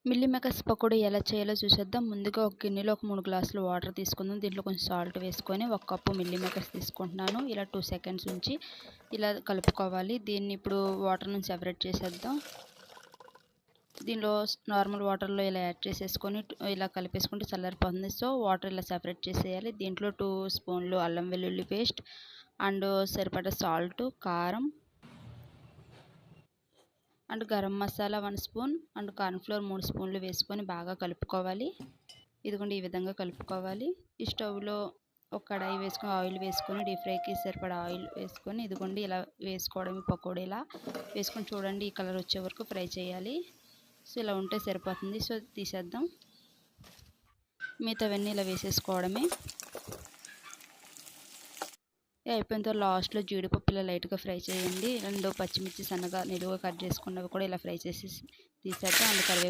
Milli makers pakodi ఎలా చేయాలో చూసేద్దాం. ముందుగా ఒక గిన్నెలో ఒక 3 గ్లాసులు వాటర్ తీసుకుందాం. దీంట్లో కొంచెం సాల్ట్ వేసుకొని 1 కప్పు మిల్లీ మేకర్స్ తీసుకుంటున్నాను. ఇలా 2 సెకండ్స్ ఉంచి ఇలా కలుపుకోవాలి. దీన్ని ఇప్పుడు వాటర్ నుంచి సెపరేట్ చేసేద్దాం. దీనిలో నార్మల్ వాటర్లో ఇలా యాడ్ చేసేసుకొని ఇలా కలిపేసుకుంటే చల్లారిపోతుంది. సో వాటర్ ఇలా సెపరేట్ చేసేయాలి. దీంట్లో 2 స్పూన్లు అల్లం వెల్లుల్లి పేస్ట్ అండ్ సరిపడా సాల్ట్, కారం and garam masala 1 spoon and cornflour 3 స్పూన్లు వేసుకొని బాగా కలుపుకోవాలి. ఇదిగోండి ఈ విధంగా కలుపుకోవాలి. ఈ స్టవ్‌లో ఒక కడాయి వేసుకొని ఆయిల్ వేసుకొని డీప్ ఫ్రైకి సరిపడా ఆయిల్ వేసుకొని ఇదిగోండి ఇలా వేసుకోవడమే పకోడీలా వేసుకొని చూడండి ఈ కలర్ వచ్చే వరకు ఫ్రై చేయాలి. సో ఇలా ఉంటే సరిపోతుంది. సో తీసేద్దాం. మిగతావన్నీ ఇలా వేసేసుకోవడమే. అయిపోయిన తర్వాత లాస్ట్లో జీడిపప్పు ఇలా లైట్గా ఫ్రై చేయండి. 2 పచ్చిమిర్చి సన్నగా నిలువుగా కట్ చేసుకున్నవి కూడా ఇలా ఫ్రై చేసి తీసేద్దాం. అండ్ కరివేపాకు